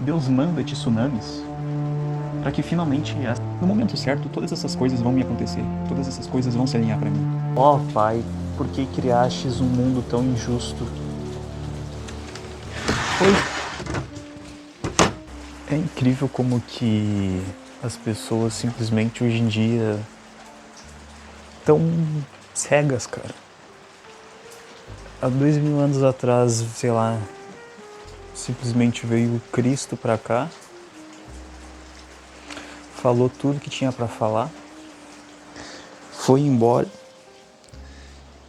Deus manda tsunamis para que finalmente, no momento certo, todas essas coisas vão me acontecer. Todas essas coisas vão se alinhar para mim. Ó Pai, por que criastes um mundo tão injusto? É incrível como que as pessoas simplesmente hoje em dia estão cegas, cara. Há 2000 anos atrás, sei lá, simplesmente veio Cristo pra cá, falou tudo que tinha pra falar, foi embora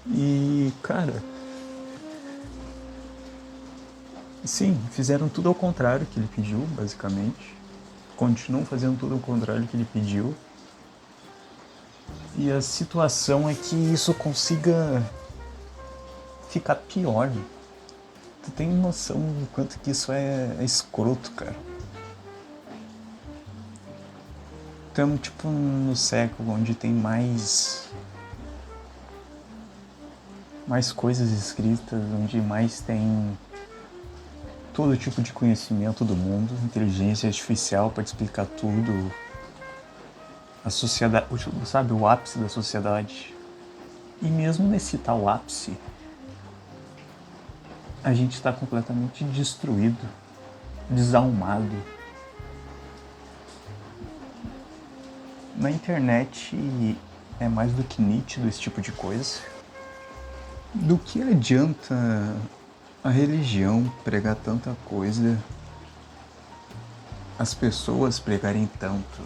e, cara, sim, fizeram tudo ao contrário que ele pediu, basicamente. Continuam fazendo tudo ao contrário que ele pediu. E a situação é que isso consiga ficar pior. Tu tem noção do quanto que isso é escroto, cara? Estamos tipo no século onde tem mais coisas escritas, onde mais tem todo tipo de conhecimento do mundo, inteligência artificial para te explicar tudo, a sociedade, sabe, o ápice da sociedade. E mesmo nesse tal ápice, a gente está completamente destruído, desalmado. Na internet é mais do que nítido esse tipo de coisa. Do que adianta a religião pregar tanta coisa, as pessoas pregarem tanto?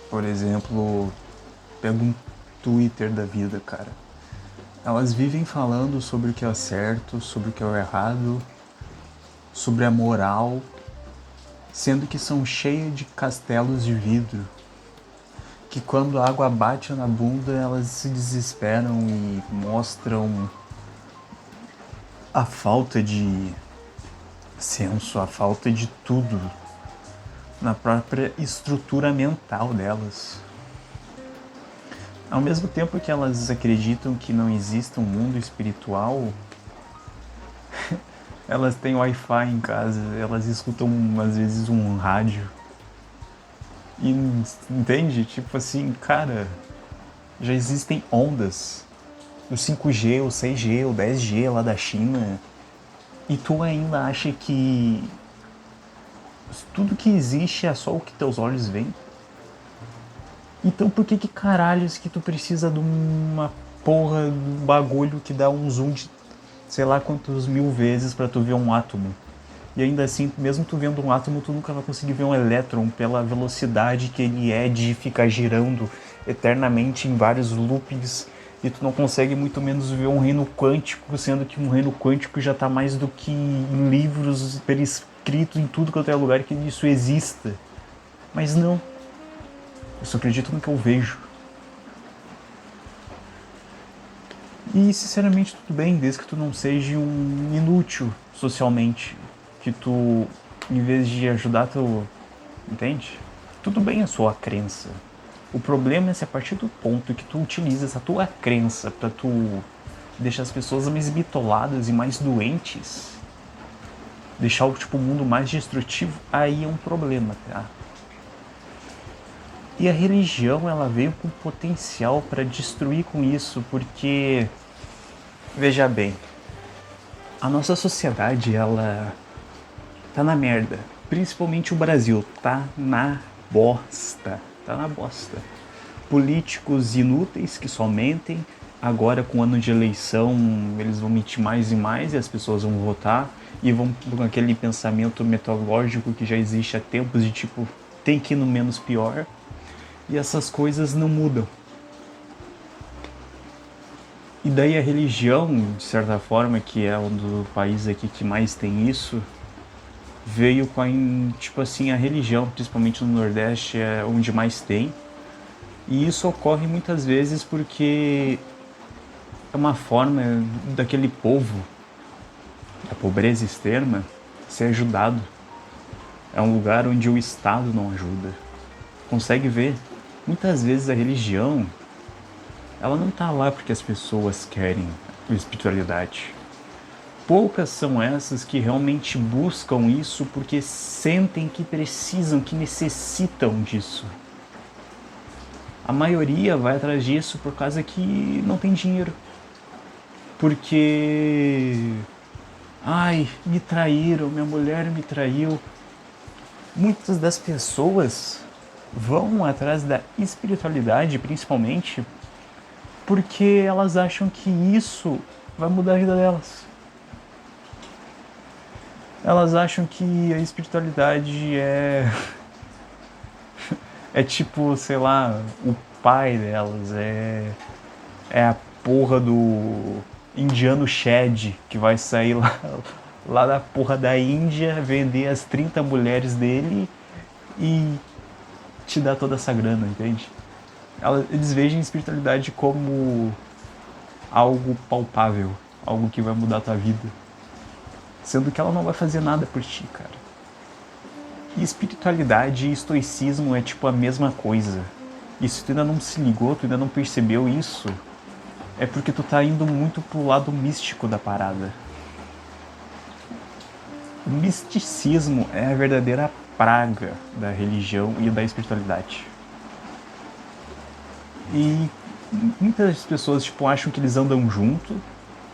Por exemplo, pega um Twitter da vida, cara. Elas vivem falando sobre o que é o certo, sobre o que é o errado, sobre a moral, sendo que são cheias de castelos de vidro, que quando a água bate na bunda elas se desesperam e mostram a falta de senso, a falta de tudo na própria estrutura mental delas. Ao mesmo tempo que elas acreditam que não existe um mundo espiritual, elas têm Wi-Fi em casa, elas escutam às vezes um rádio. E entende? Tipo assim, cara, já existem ondas. O 5G, o 6G, o 10G lá da China. E tu ainda acha que tudo que existe é só o que teus olhos veem? Então por que caralhos que tu precisa de uma porra de um bagulho que dá um zoom de sei lá quantos mil vezes pra tu ver um átomo? E ainda assim, mesmo tu vendo um átomo, tu nunca vai conseguir ver um elétron pela velocidade que ele é de ficar girando eternamente em vários loopings. E tu não consegue muito menos ver um reino quântico, sendo que um reino quântico já tá mais do que em livros, per escrito em tudo quanto é lugar que isso exista. Mas não. Eu só acredito no que eu vejo. E sinceramente tudo bem, desde que tu não seja um inútil socialmente. Que tu, em vez de ajudar teu... Entende? Tudo bem a sua crença. O problema é se a partir do ponto que tu utiliza essa tua crença pra tu deixar as pessoas mais bitoladas e mais doentes, deixar o mundo mais destrutivo, aí é um problema, tá? E a religião, ela veio com potencial para destruir com isso, porque, veja bem, a nossa sociedade, ela tá na merda. Principalmente o Brasil, tá na bosta. Tá na bosta. Políticos inúteis que só mentem. Agora, com o ano de eleição, eles vão mentir mais e mais e as pessoas vão votar. E vão com aquele pensamento metodológico que já existe há tempos de tipo, tem que ir no menos pior. E essas coisas não mudam. E daí a religião, de certa forma, que é um dos países aqui que mais tem isso, veio com a religião, principalmente no Nordeste, é onde mais tem. E isso ocorre muitas vezes porque é uma forma daquele povo, da pobreza extrema, ser ajudado. É um lugar onde o Estado não ajuda. Consegue ver? Muitas vezes a religião, ela não tá lá porque as pessoas querem espiritualidade. poucas são essas que realmente buscam isso porque sentem que precisam, que necessitam disso. A maioria vai atrás disso por causa que não tem dinheiro. Porque... ai, me traíram, minha mulher me traiu. Muitas das pessoas vão atrás da espiritualidade, principalmente, porque elas acham que isso vai mudar a vida delas. Elas acham que a espiritualidade é tipo, sei lá, o pai delas, é a porra do indiano Shed que vai sair lá da porra da Índia, vender as 30 mulheres dele e te dar toda essa grana, entende? Eles veem a espiritualidade como algo palpável, algo que vai mudar a tua vida, sendo que ela não vai fazer nada por ti, cara. E espiritualidade e estoicismo é tipo a mesma coisa. E se tu ainda não se ligou, tu ainda não percebeu isso, é porque tu tá indo muito pro lado místico da parada. O misticismo é a verdadeira praga da religião e da espiritualidade. E muitas pessoas tipo, acham que eles andam junto,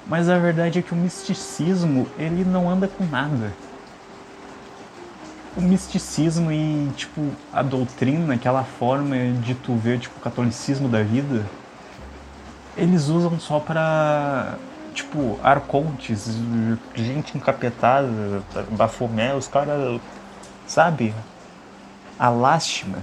mas a verdade é que o misticismo ele não anda com nada. O misticismo e tipo, a doutrina, aquela forma de tu ver tipo, o catolicismo da vida, eles usam só pra, tipo, arcontes, gente encapetada, Bafomé, os caras, sabe? A lástima,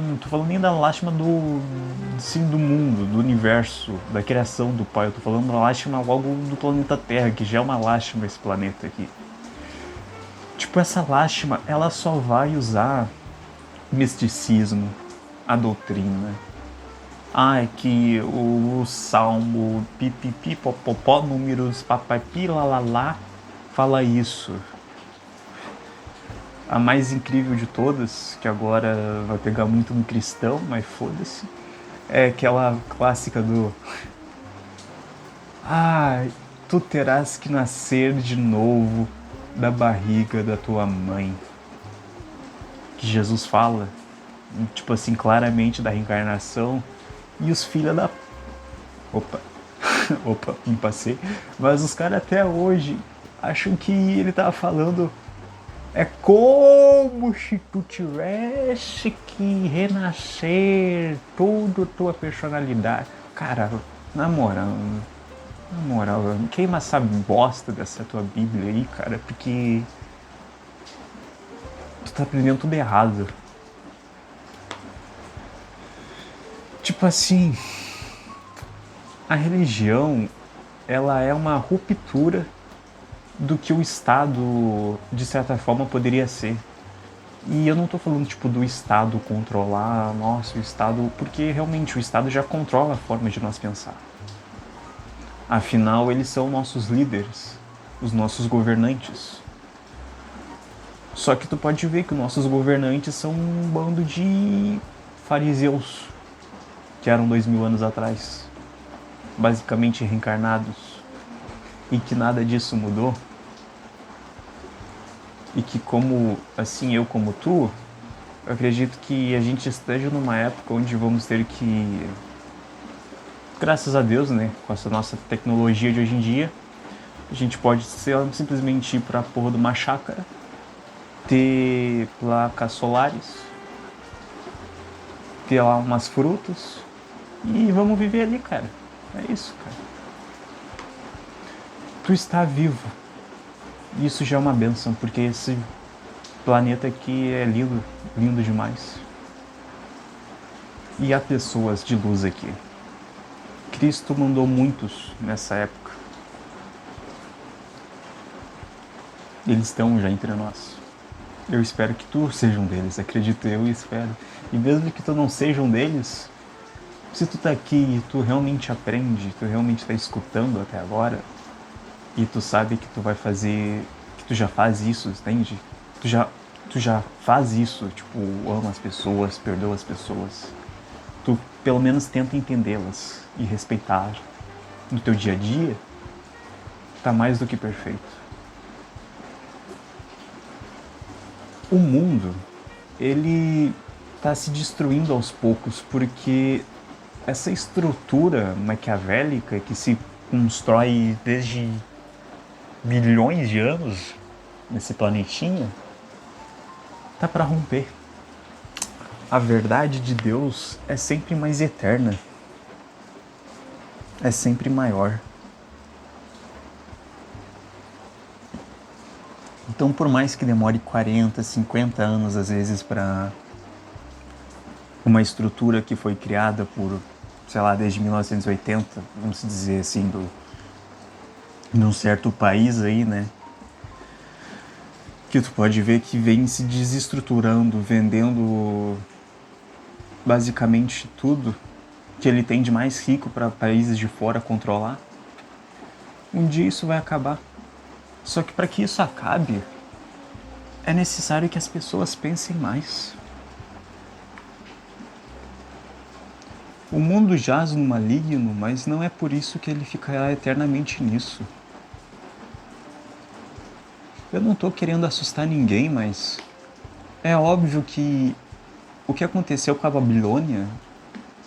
não tô falando nem da lástima do mundo, do universo, da criação do Pai, eu tô falando da lástima logo do planeta Terra, que já é uma lástima esse planeta aqui. Tipo, essa lástima, ela só vai usar misticismo, a doutrina. É que o salmo pipipi popopó, números papapi lalala, fala isso. A mais incrível de todas, que agora vai pegar muito no cristão, mas foda-se, é aquela clássica do tu terás que nascer de novo da barriga da tua mãe. Que Jesus fala, tipo assim, claramente da reencarnação. E os filhos da... Opa, me passei. Mas os caras até hoje acham que ele tava falando é como se tu tivesse que renascer toda a tua personalidade. Cara, na moral, queima essa bosta dessa tua Bíblia aí, cara, porque tu tá aprendendo tudo errado. Tipo assim, a religião, ela é uma ruptura do que o Estado, de certa forma, poderia ser. E eu não tô falando, tipo, do Estado controlar, nossa, o Estado... Porque, realmente, o Estado já controla a forma de nós pensar. Afinal, eles são nossos líderes, os nossos governantes. Só que tu pode ver que os nossos governantes são um bando de fariseus, que eram 2000 anos atrás, basicamente reencarnados, e que nada disso mudou, e que como, assim, eu como tu, eu acredito que a gente esteja numa época onde vamos ter que, graças a Deus, né, com essa nossa tecnologia de hoje em dia, a gente pode simplesmente ir pra porra de uma chácara, ter placas solares, ter lá umas frutas, e vamos viver ali, cara. É isso, cara. Tu está vivo. Isso já é uma bênção, porque esse planeta aqui é lindo, lindo demais. E há pessoas de luz aqui. Cristo mandou muitos nessa época. Eles estão já entre nós. Eu espero que tu seja um deles, acredito eu e espero. E mesmo que tu não seja um deles, se tu tá aqui e tu realmente aprende, tu realmente tá escutando até agora, e tu sabe que tu vai fazer, que tu já faz isso, entende? Tu já faz isso, tipo, ama as pessoas, perdoa as pessoas. Tu pelo menos tenta entendê-las e respeitar no teu dia a dia. está mais do que perfeito. O mundo, ele está se destruindo aos poucos porque essa estrutura maquiavélica que se constrói desde milhões de anos nesse planetinha tá para romper. A verdade de Deus é sempre mais eterna, é sempre maior. Então, por mais que demore 40, 50 anos às vezes para uma estrutura que foi criada por, sei lá, desde 1980, vamos dizer assim, num certo país aí, né? Que tu pode ver que vem se desestruturando, vendendo basicamente tudo que ele tem de mais rico para países de fora controlar. Um dia isso vai acabar. Só que para que isso acabe, é necessário que as pessoas pensem mais. O mundo jaz no maligno, mas não é por isso que ele ficará eternamente nisso. Eu não estou querendo assustar ninguém, mas é óbvio que o que aconteceu com a Babilônia,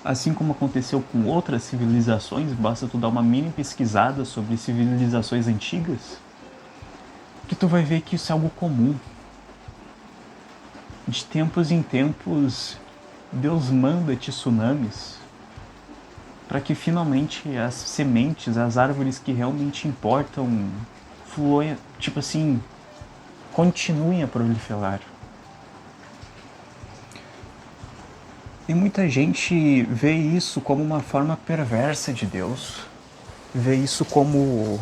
assim como aconteceu com outras civilizações, basta tu dar uma mini pesquisada sobre civilizações antigas, que tu vai ver que isso é algo comum. De tempos em tempos, Deus manda tsunamis para que finalmente as sementes, as árvores que realmente importam, fluem, tipo assim, continuem a proliferar. E muita gente vê isso como uma forma perversa de Deus, vê isso como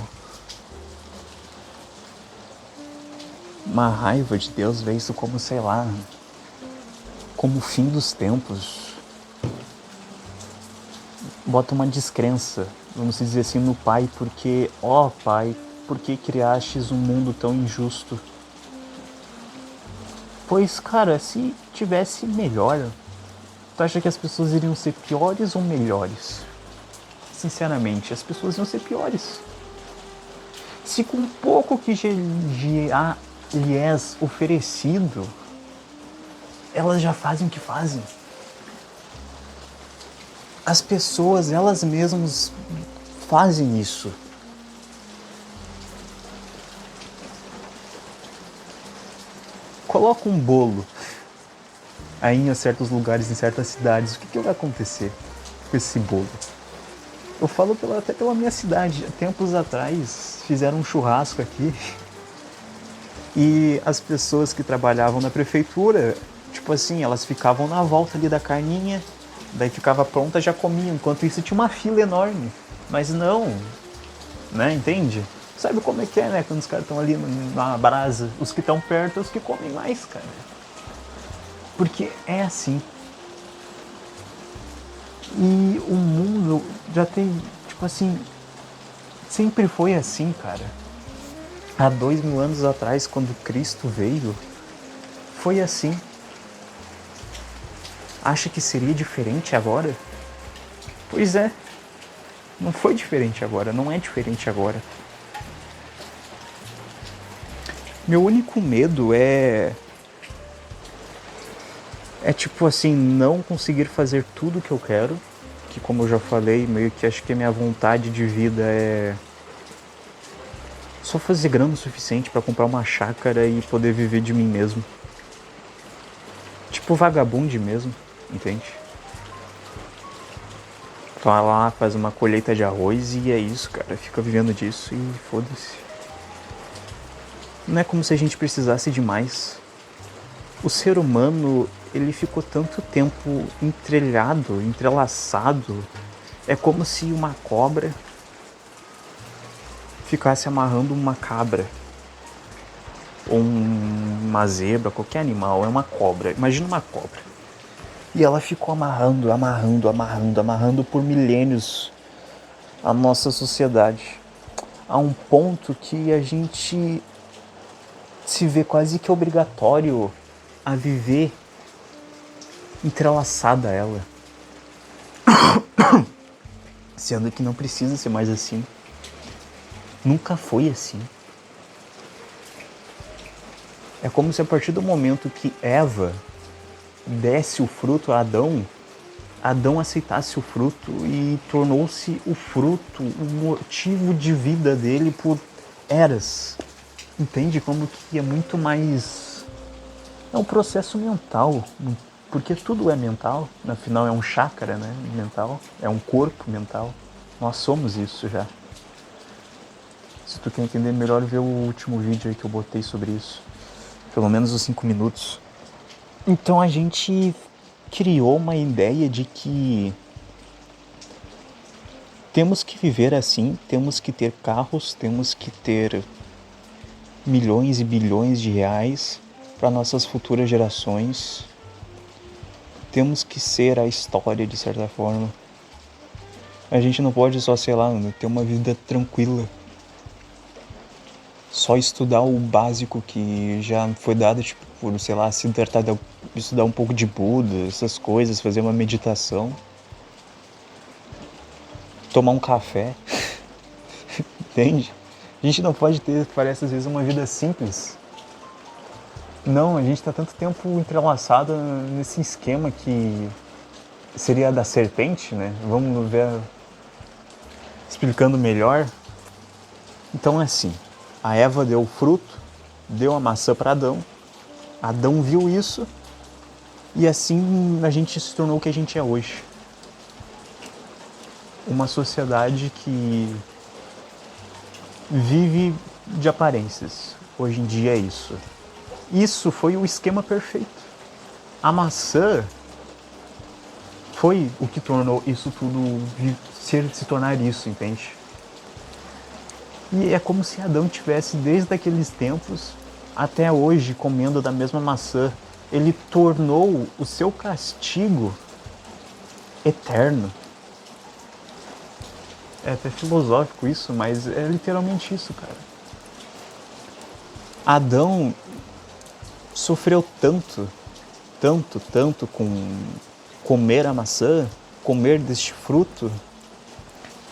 uma raiva de Deus, vê isso como, sei lá, como o fim dos tempos. Bota uma descrença, vamos dizer assim, no Pai, porque, ó Pai, por que criastes um mundo tão injusto? Pois, cara, se tivesse melhor, tu acha que as pessoas iriam ser piores ou melhores? Sinceramente, as pessoas iam ser piores. Se com pouco que já lhes oferecido, elas já fazem o que fazem. As pessoas, elas mesmas fazem isso. Coloca um bolo aí em certos lugares, em certas cidades, o que vai acontecer com esse bolo? Eu falo até pela minha cidade. Tempos atrás fizeram um churrasco aqui e as pessoas que trabalhavam na prefeitura, tipo assim, elas ficavam na volta ali da carninha, daí ficava pronta, já comiam. Enquanto isso tinha uma fila enorme. Mas não, né, entende? Sabe como é que é, né, quando os caras estão ali na brasa, os que estão perto, os que comem mais, cara. Porque é assim. E o mundo já tem, tipo assim, sempre foi assim, cara. Há 2000 anos atrás, quando Cristo veio, foi assim. Acha que seria diferente agora? Pois é. Não foi diferente agora, não é diferente agora. Meu único medo é tipo assim, não conseguir fazer tudo o que eu quero, que como eu já falei, meio que acho que a minha vontade de vida é só fazer grana o suficiente para comprar uma chácara e poder viver de mim mesmo. Tipo vagabundo mesmo, entende? Vai lá, faz uma colheita de arroz e é isso, cara. Fica vivendo disso e foda-se. Não é como se a gente precisasse de mais. O ser humano, ele ficou tanto tempo entrelaçado. É como se uma cobra ficasse amarrando uma cabra. Ou uma zebra, qualquer animal, é uma cobra. Imagina uma cobra. E ela ficou amarrando por milênios a nossa sociedade. A um ponto que a gente se vê quase que obrigatório a viver entrelaçada a ela. Sendo que não precisa ser mais assim. Nunca foi assim. É como se a partir do momento que Eva desse o fruto a Adão, Adão aceitasse o fruto e tornou-se o fruto, o motivo de vida dele por eras. Entende como que é muito mais... É um processo mental, porque tudo é mental, afinal é um chakra, né, mental, é um corpo mental. Nós somos isso já. Se tu quer entender melhor, vê o último vídeo aí que eu botei sobre isso. Pelo menos os 5 minutos. Então a gente criou uma ideia de que temos que viver assim, temos que ter carros, temos que ter milhões e bilhões de reais para nossas futuras gerações. Temos que ser a história, de certa forma. A gente não pode só, sei lá, ter uma vida tranquila. Só estudar o básico que já foi dado, tipo, por, sei lá, estudar um pouco de Buda, essas coisas, fazer uma meditação. Tomar um café. Entende? A gente não pode ter, parece às vezes, uma vida simples. Não, a gente está tanto tempo entrelaçado nesse esquema que seria da serpente, né? Vamos ver, explicando melhor. Então é assim, a Eva deu o fruto, deu a maçã para Adão, Adão viu isso e assim a gente se tornou o que a gente é hoje. Uma sociedade que vive de aparências. Hoje em dia é isso. Isso foi o esquema perfeito. A maçã foi o que tornou isso tudo se tornar isso, entende? E é como se Adão tivesse, desde aqueles tempos até hoje, comendo da mesma maçã. Ele tornou o seu castigo eterno. É até filosófico isso, mas é literalmente isso, cara. Adão sofreu tanto com comer a maçã, comer deste fruto,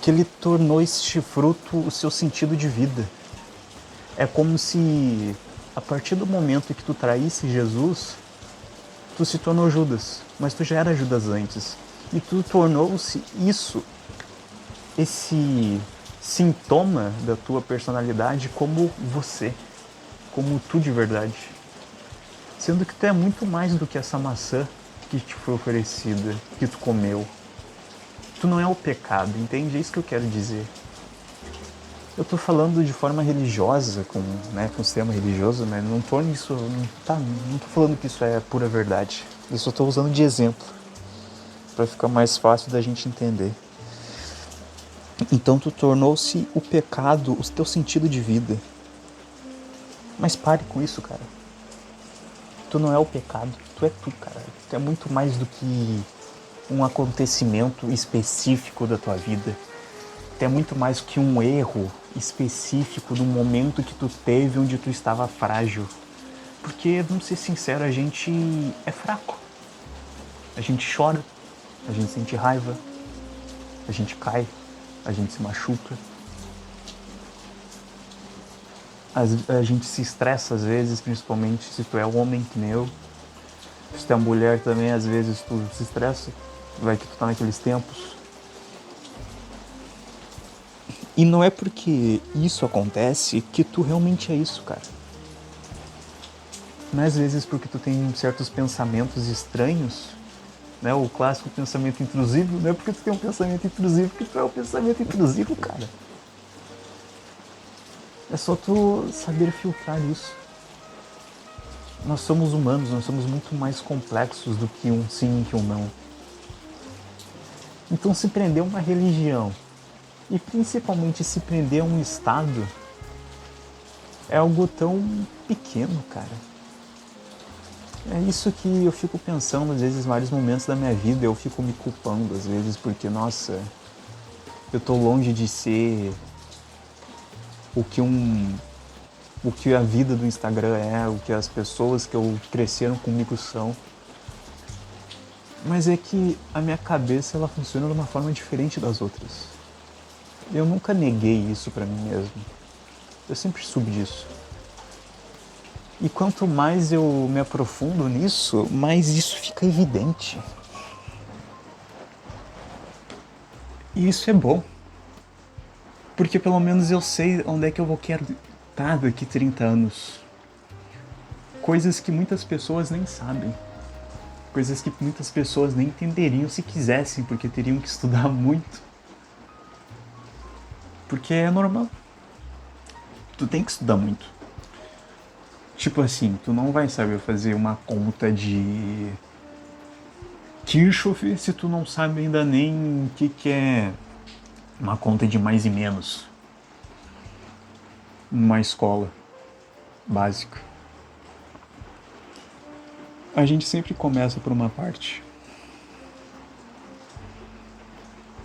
que ele tornou este fruto o seu sentido de vida. É como se, a partir do momento que tu traísse Jesus, tu se tornou Judas, mas tu já era Judas antes. E tu tornou-se isso, esse sintoma da tua personalidade como você, como tu de verdade. Sendo que tu é muito mais do que essa maçã que te foi oferecida, que tu comeu. Tu não é o pecado, entende? É isso que eu quero dizer. Eu tô falando de forma religiosa, com o sistema religioso, mas não tô nisso, não tô falando que isso é pura verdade. Eu só tô usando de exemplo, para ficar mais fácil da gente entender. Então tu tornou-se o pecado, o teu sentido de vida. Mas pare com isso, cara. Tu não é o pecado, tu é tu, cara. Tu é muito mais do que um acontecimento específico da tua vida. Tu é muito mais que um erro específico do momento que tu teve onde tu estava frágil. Porque, vamos ser sinceros, a gente é fraco. A gente chora, a gente sente raiva, a gente cai, a gente se machuca. A gente se estressa às vezes, principalmente se tu é homem, que nem eu. Se tu é mulher também, às vezes tu se estressa. Vai que tu tá naqueles tempos. E não é porque isso acontece que tu realmente é isso, cara. Mas às vezes porque tu tem certos pensamentos estranhos, né? O clássico pensamento intrusivo, não é porque tu tem um pensamento intrusivo que tu é o pensamento intrusivo, cara. É só tu saber filtrar isso. Nós somos humanos, nós somos muito mais complexos do que um sim e que um não. Então se prender a uma religião, e principalmente se prender a um estado, é algo tão pequeno, cara. É isso que eu fico pensando, às vezes, em vários momentos da minha vida, eu fico me culpando, às vezes, porque, nossa, eu tô longe de ser o que a vida do Instagram é, o que as pessoas que eu cresceram comigo são. Mas é que a minha cabeça, ela funciona de uma forma diferente das outras. Eu nunca neguei isso pra mim mesmo. Eu sempre soube disso. E quanto mais eu me aprofundo nisso, mais isso fica evidente. E isso é bom. Porque pelo menos eu sei onde é que eu quero estar daqui 30 anos. Coisas que muitas pessoas nem sabem. Coisas que muitas pessoas nem entenderiam se quisessem, porque teriam que estudar muito. Porque é normal. Tu tem que estudar muito. Tipo assim, tu não vai saber fazer uma conta de Kirchhoff se tu não sabe ainda nem o que é uma conta de mais e menos numa escola básica. A gente sempre começa por uma parte.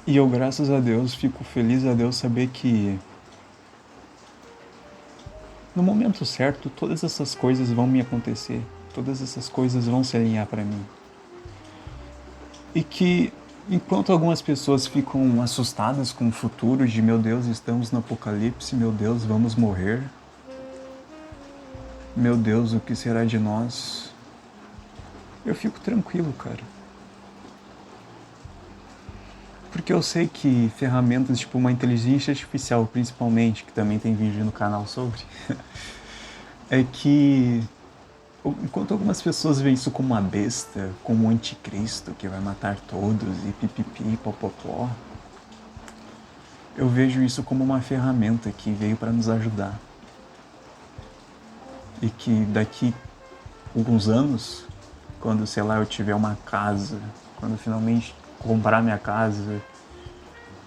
E eu, graças a Deus, fico feliz a Deus saber que no momento certo todas essas coisas vão me acontecer. Todas essas coisas vão se alinhar para mim. E que enquanto algumas pessoas ficam assustadas com o futuro de meu Deus, estamos no apocalipse, meu Deus, vamos morrer. Meu Deus, o que será de nós? Eu fico tranquilo, cara. Porque eu sei que ferramentas tipo uma inteligência artificial, principalmente, que também tem vídeo no canal sobre, é que enquanto algumas pessoas veem isso como uma besta, como um anticristo que vai matar todos e pipipi, popopó, eu vejo isso como uma ferramenta que veio para nos ajudar. E que daqui alguns anos, quando, sei lá, eu tiver uma casa, quando finalmente comprar minha casa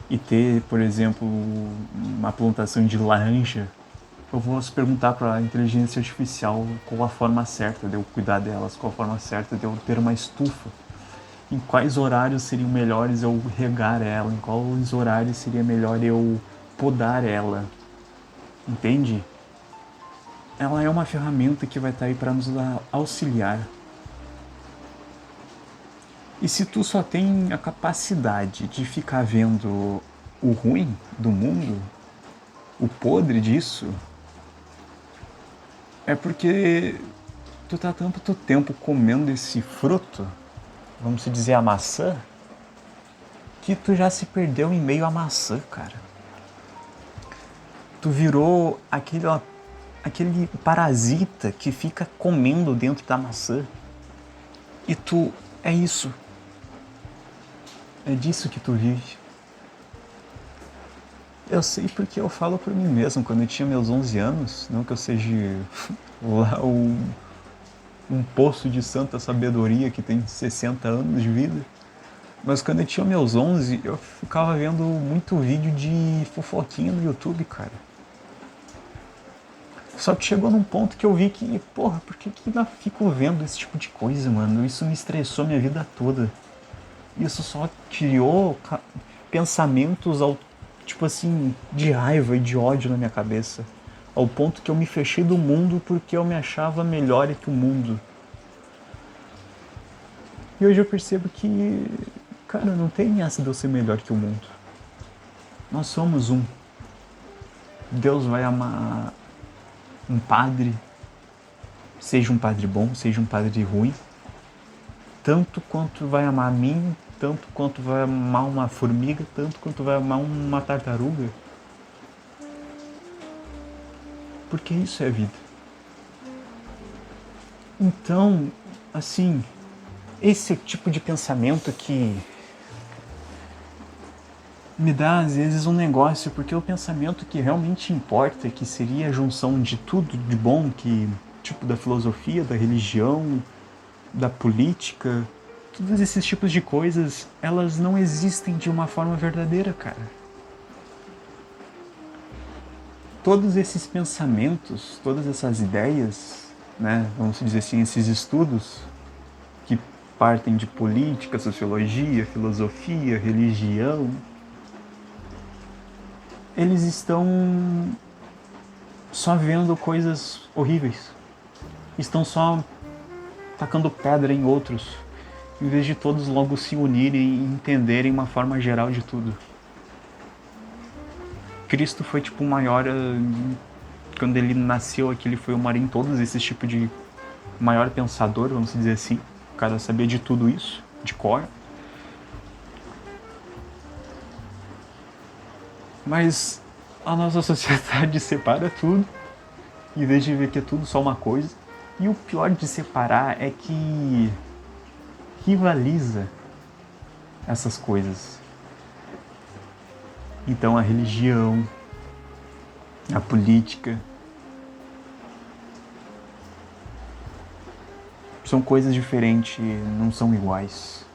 e ter, por exemplo, uma plantação de laranja, eu vou perguntar para a inteligência artificial qual a forma certa de eu cuidar delas, qual a forma certa de eu ter uma estufa, em quais horários seriam melhores eu regar ela, em quais horários seria melhor eu podar ela, entende? Ela é uma ferramenta que vai estar aí para nos auxiliar. E se tu só tem a capacidade de ficar vendo o ruim do mundo, o podre disso, é porque tu tá tanto tempo comendo esse fruto, vamos dizer a maçã, que tu já se perdeu em meio à maçã, cara. Tu virou aquele parasita que fica comendo dentro da maçã. E tu é isso. É disso que tu vive. Eu sei porque eu falo por mim mesmo. Quando eu tinha meus 11 anos, não que eu seja lá um poço de santa sabedoria que tem 60 anos de vida, mas quando eu tinha meus 11, eu ficava vendo muito vídeo de fofoquinha no YouTube, cara. Só que chegou num ponto que eu vi que, porra, por que eu fico vendo esse tipo de coisa, mano? Isso me estressou minha vida toda. Isso só criou pensamentos, tipo assim, de raiva e de ódio na minha cabeça. Ao ponto que eu me fechei do mundo porque eu me achava melhor que o mundo. E hoje eu percebo que, cara, não tem essa de eu ser melhor que o mundo. Nós somos um. Deus vai amar um padre, seja um padre bom, seja um padre ruim, tanto quanto vai amar a mim, tanto quanto vai amar uma formiga, tanto quanto vai amar uma tartaruga. Porque isso é a vida. Então, assim, esse é o tipo de pensamento que me dá às vezes um negócio, porque o pensamento que realmente importa, que seria a junção de tudo de bom, que tipo da filosofia, da religião, da política, todos esses tipos de coisas, elas não existem de uma forma verdadeira, cara. Todos esses pensamentos, todas essas ideias, né, vamos dizer assim, esses estudos que partem de política, sociologia, filosofia, religião, eles estão só vendo coisas horríveis. Estão só tacando pedra em outros, em vez de todos logo se unirem e entenderem uma forma geral de tudo. Cristo foi tipo o maior quando ele nasceu aqui, ele foi o maior em todos esses tipos de maior pensador, vamos dizer assim. O cara sabia de tudo isso, de cor. Mas a nossa sociedade separa tudo, em vez de ver que é tudo só uma coisa. E o pior de separar é que rivaliza essas coisas. Então a religião, a política, são coisas diferentes, não são iguais.